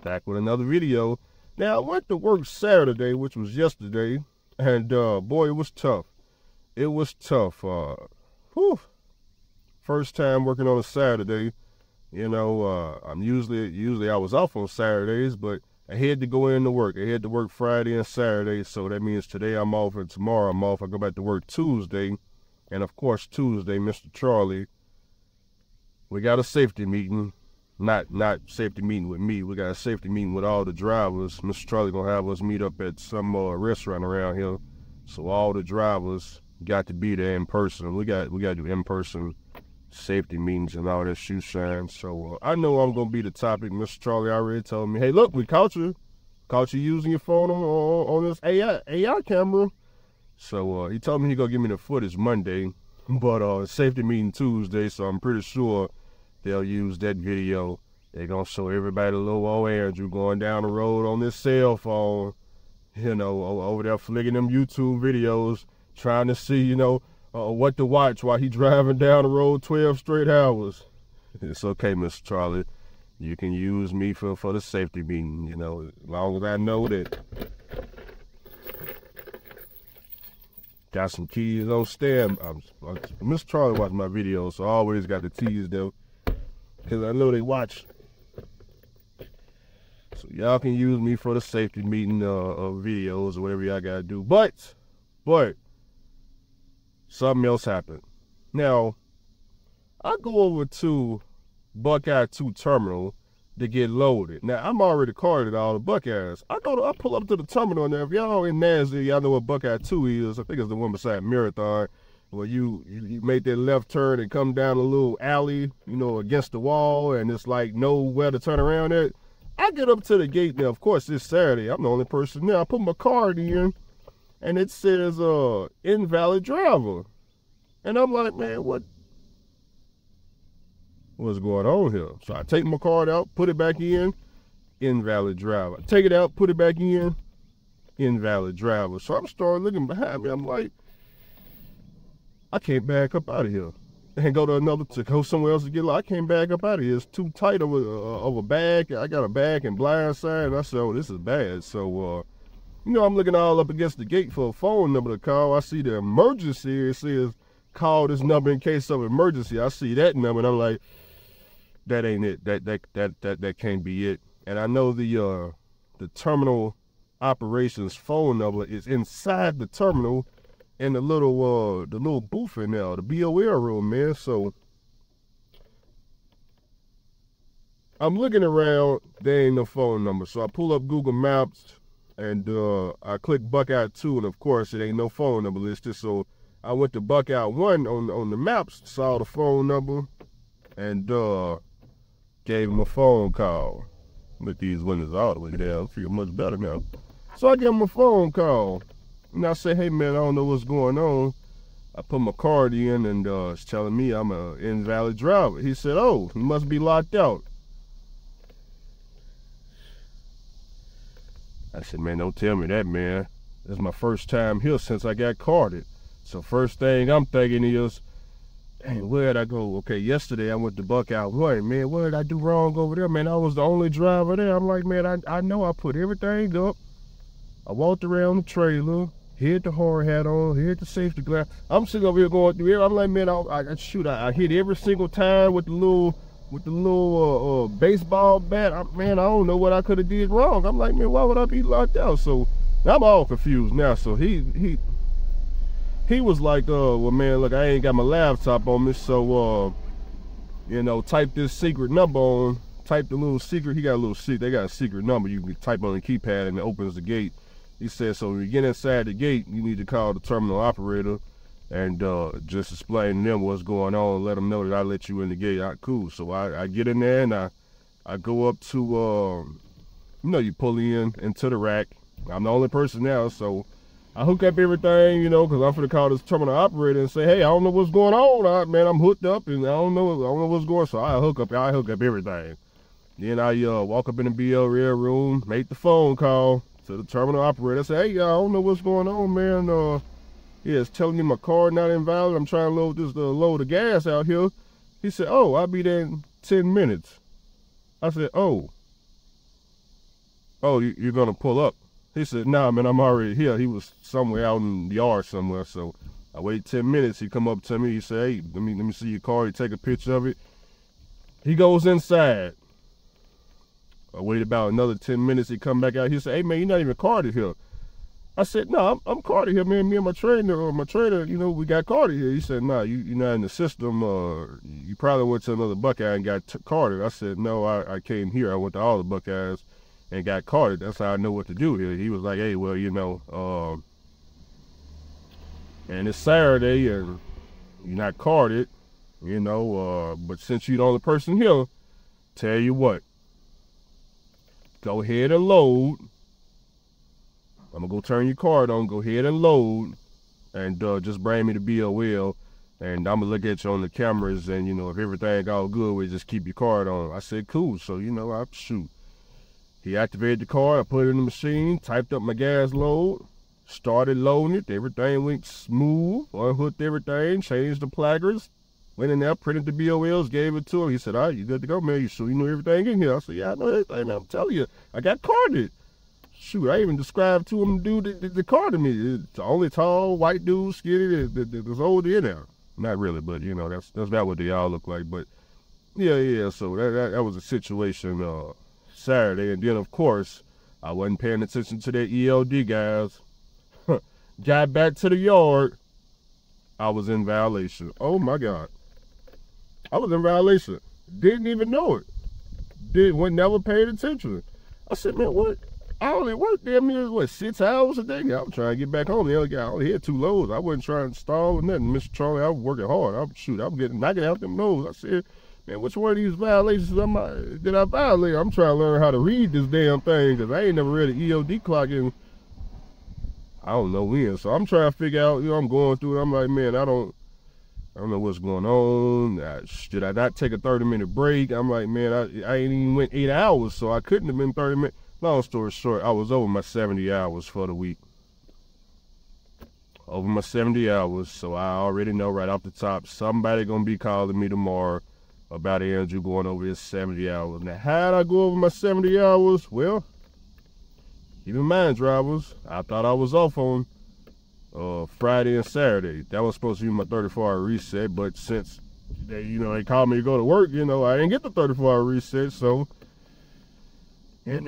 back with another video. Now, I went to work Saturday, which was yesterday, and boy, it was tough. It was tough. First time working on a Saturday. You know, I'm usually I was off on Saturdays, but I had to go into work. I had to work Friday and Saturday, so that means today I'm off and tomorrow I'm off. I go back to work Tuesday, and of course Tuesday, Mr. Charlie, we got a safety meeting. Not safety meeting with me. We got a safety meeting with all the drivers. Mr. Charlie gonna have us meet up at some restaurant around here, so all the drivers got to be there in person. We got to do in-person safety meetings and all that shoe shine. So I know I'm gonna be the topic. Mr. Charlie already told me, hey, look, we caught you using your phone on this AI camera. So he told me he gonna give me the footage Monday, but safety meeting Tuesday. So I'm pretty sure they'll use that video. They're gonna show everybody little old Andrew going down the road on this cell phone, you know, over there flicking them YouTube videos, trying to see, you know, what to watch while he driving down the road 12 straight hours. It's okay, Mr. Charlie. You can use me for the safety meeting, you know, as long as I know that got some keys on stand. Mr. Charlie watched my videos, so I always got to tease them, because I know they watch. So y'all can use me for the safety meeting videos or whatever y'all gotta do. But something else happened. Now, I go over to Buckeye 2 terminal to get loaded. Now, I'm already carded all the Buckeyes. I pull up to the terminal now. If y'all in Nashville, y'all know what Buckeye 2 is. I think it's the one beside Marathon, where you make that left turn and come down a little alley, you know, against the wall, and it's like nowhere to turn around at. I get up to the gate now. Of course, it's Saturday. I'm the only person there. I put my card in, and it says invalid driver. And I'm like, man, what's going on here? So I take my card out, put it back in, invalid driver. Take it out, put it back in, invalid driver. So I'm starting looking behind me. I'm like, I can't back up out of here and go somewhere else to get lost. I can't back up out of here. It's too tight of a bag. I got a bag and blind side, and I said, oh, this is bad. So, you know, I'm looking all up against the gate for a phone number to call. I see the emergency. It says, call this number in case of emergency. I see that number, and I'm like, that ain't it. That can't be it. And I know the terminal operations phone number is inside the terminal in the little booth in there, the BOL room, man. So I'm looking around, there ain't no phone number. So I pull up Google Maps, and I click Buckeye 2, and of course it ain't no phone number listed. So I went to Buckeye 1 on the maps, saw the phone number, and gave him a phone call. With these windows all the way down, I feel much better now. So I gave him a phone call, and I said, hey man, I don't know what's going on. I put my card in, and it's telling me I'm an invalid driver. He said, oh, he must be locked out. I said, man, don't tell me that, man. This is my first time here since I got carded. So first thing I'm thinking is, dang, where'd I go? Okay, yesterday I went to Buckeye 1. Man, what did I do wrong over there? Man, I was the only driver there. I'm like, man, I know I put everything up. I walked around the trailer, had the hard hat on, had the safety glass. I'm sitting over here going through here. I'm like, man, I hit every single time with the little baseball bat. Man, I don't know what I could have did wrong. I'm like, man, why would I be locked out? So I'm all confused now. So he was like, well, man, look, I ain't got my laptop on me, so, you know, type this secret number on, type the little secret. He got a little secret. They got a secret number you can type on the keypad, and it opens the gate. He said, so when you get inside the gate, you need to call the terminal operator and just explain to them what's going on, let them know that I let you in the gate. All right, cool. So I get in there, and I go up to, you know, you pull into the rack. I'm the only person now, so I hook up everything, you know, because I'm finna call this terminal operator and say, hey, I don't know what's going on. Man, I'm hooked up, and I don't know what's going on. So I hook up everything. Then I walk up in the BL room, make the phone call to the terminal operator. I say, hey, I don't know what's going on, man. Yeah, it's telling me my card not invalid. I'm trying to load the gas out here. He said, oh, I'll be there in 10 minutes. I said, oh. "Oh, you're gonna pull up?" He said, "Nah, man, I'm already here." He was somewhere out in the yard somewhere, so I waited 10 minutes. He come up to me. He said, "Hey, let me see your car." He take a picture of it. He goes inside. I waited about another 10 minutes. He come back out. He said, "Hey, man, you're not even carded here." I said, "No, I'm carded here, man. Me and my trainer, you know, we got carded here." He said, "Nah, you're not in the system. You probably went to another Buckeye and got carded." I said, "No, I came here. I went to all the Buckeyes and got carded. That's how I know what to do here." He was like, "Hey, well, you know, and it's Saturday and you're not carded, you know, but since you're the only person here, tell you what, go ahead and load. I'm gonna go turn your card on. Go ahead and load, and just bring me the BOL, and I'm gonna look at you on the cameras, and you know if everything all good, we just keep your card on." I said, "Cool." So you know, I shoot. He activated the card. I put it in the machine, typed up my gas load, started loading it. Everything went smooth. Unhooked everything, changed the placards, went in there, printed the BOLs, gave it to him. He said, "All right, you good to go, man. You sure you know everything in here?" I said, "Yeah, I know everything. I'm telling you, I got carded." Shoot, I even described to him the dude that carded me. It's the only tall, white dude, skinny, that was older in there. Not really, but, you know, that's about what they all look like. But, yeah, so that was a situation Saturday. And then, of course, I wasn't paying attention to that ELD, guys. Got back to the yard. I was in violation. Oh, my God. I was in violation. Didn't even know it. Never paid attention. I said, "Man, what? I only worked damn near, 6 hours a day?" I'm trying to get back home. The other guy only had 2 loads. I wasn't trying to stall or nothing. Mr. Charlie, I was working hard. I'm knocking out them loads. I said, "Man, which one of these violations did I violate? I'm trying to learn how to read this damn thing, because I ain't never read an ELD clock in, I don't know when." So I'm trying to figure out, you know, I'm going through it. I'm like, man, I don't know what's going on. Did I not take a 30-minute break? I'm like, man, I ain't even went 8 hours, so I couldn't have been 30 minutes. Long story short, I was over my 70 hours for the week. Over my 70 hours, so I already know right off the top, somebody gonna be calling me tomorrow about Andrew going over his 70 hours. Now, how'd I go over my 70 hours? Well, keep in mind, drivers, I thought I was off on Friday and Saturday. That was supposed to be my 34-hour reset, but since they called me to go to work, you know, I didn't get the 34-hour reset, so went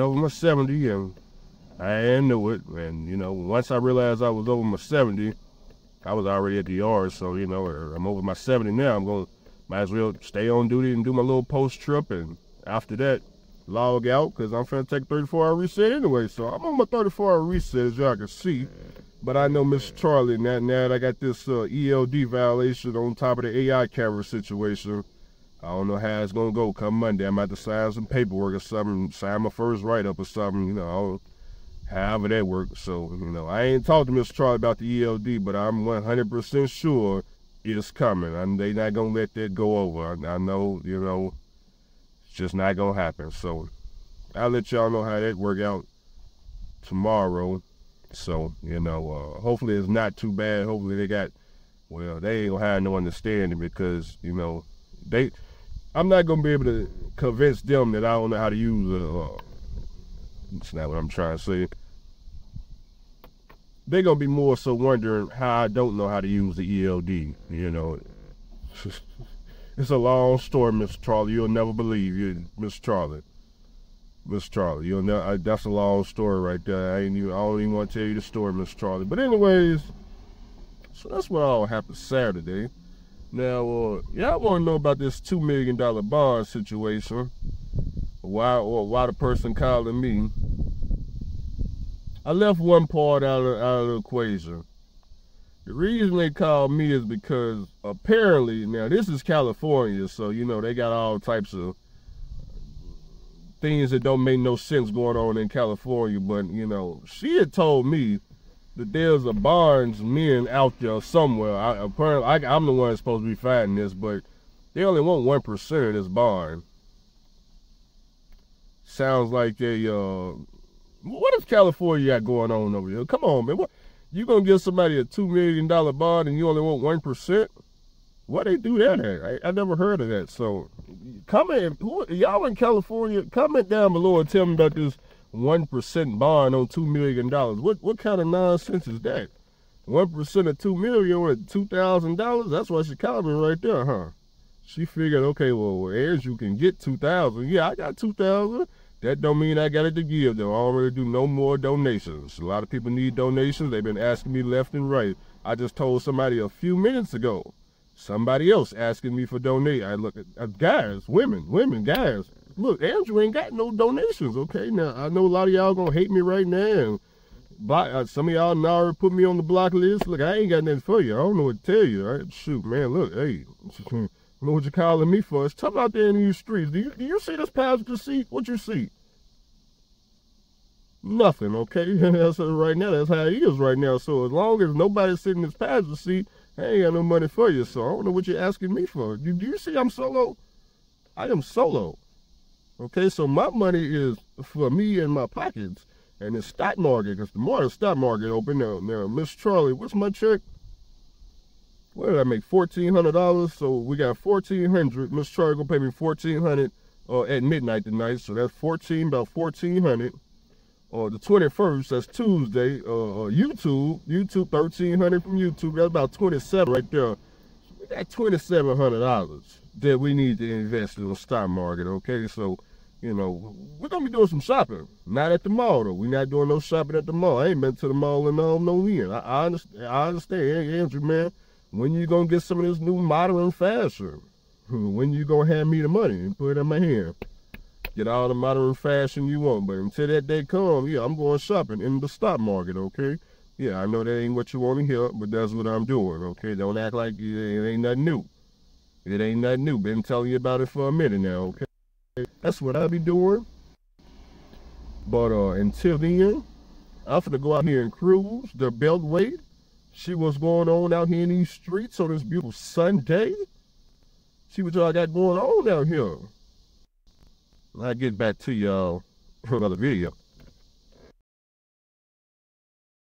over my 70, and I didn't know it. And, you know, once I realized I was over my 70, I was already at the yard. So, you know, I'm over my 70 now. Might as well stay on duty and do my little post trip. And after that, log out, because I'm finna take a 34-hour reset anyway. So I'm on my 34-hour reset, as y'all can see. But I know Mr. Charlie, now that I got this ELD violation on top of the AI camera situation, I don't know how it's gonna go come Monday. I'm about to sign some paperwork or something, sign my first write-up or something, you know, however that works. So, you know, I ain't talked to Mr. Charlie about the ELD, but I'm 100% sure it's coming. And they not gonna let that go over. I know, you know, it's just not gonna happen. So I'll let y'all know how that work out tomorrow. So, you know, hopefully it's not too bad. Hopefully they ain't gonna have no understanding, because, you know, I'm not gonna be able to convince them that I don't know how to use it. That's not what I'm trying to say. They're gonna be more so wondering how I don't know how to use the ELD. You know, it's a long story, Mr. Charlie. You'll never believe you, Mr. Charlie. Mr. Charlie, you'll never. That's a long story right there. I don't even want to tell you the story, Mr. Charlie. But anyways, so that's what all happened Saturday. Now, y'all want to know about this $2 million bond situation? Why the person calling me? I left one part out of the equation. The reason they called me is because apparently, now this is California, so you know they got all types of things that don't make no sense going on in California. But you know, she had told me that there's a Barnes men out there somewhere. Apparently, I'm the one that's supposed to be fighting this, but they only want 1% of this bond. Sounds like they, what is California got going on over here? Come on, man. What, you gonna give somebody a $2 million bond and you only want 1%? Why they do that at? I never heard of that. So, comment, y'all in California, comment down below and tell me about this 1% bond on $2 million. What kind of nonsense is that? 1% of $2 million or $2,000? That's why she called me right there, huh? She figured, okay, well, Andrew can get $2,000. Yeah, I got $2,000. That don't mean I got it to give, though. I don't really do no more donations. A lot of people need donations. They've been asking me left and right. I just told somebody a few minutes ago. Somebody else asking me for donate. I look at guys, women, guys. Look, Andrew ain't got no donations, okay? Now, I know a lot of y'all gonna hate me right now. And some of y'all now already put me on the block list. Look, I ain't got nothing for you. I don't know what to tell you, all right? Shoot, man, look, hey. I know what you're calling me for. It's tough out there in these streets. Do you see this passenger seat? What you see? Nothing, okay? That's right now. That's how it is right now. So as long as nobody's sitting in this passenger seat, I ain't got no money for you. So I don't know what you're asking me for. Do you see I'm solo? I am solo. Okay, so my money is for me and my pockets and the stock market. Because tomorrow the stock market open now. Now, Mr.Charlie, what's my check? What did I make? $1,400. So we got $1,400. Mr.Charlie gonna pay me $1,400 at midnight tonight. So that's about $1,400. The 21st, that's Tuesday. YouTube $1,300 from YouTube. That's about $27 right there. We got $2,700 that we need to invest in the stock market. Okay, so you know we're gonna be doing some shopping. Not at the mall though. We're not doing no shopping at the mall. I ain't been to the mall in no year. I understand, Andrew, man. When you gonna get some of this new modern fashion? When you gonna hand me the money and put it in my hand? Get all the modern fashion you want, but until that day come, yeah, I'm going shopping in the stock market, okay? Yeah, I know that ain't what you want to hear, but that's what I'm doing, okay? Don't act like it ain't nothing new. It ain't nothing new. Been telling you about it for a minute now, okay? That's what I be doing. But until then, I'm finna go out here and cruise the Beltway. See what's going on out here in these streets on this beautiful Sunday. See what y'all got going on out here. I'll get back to y'all in another video.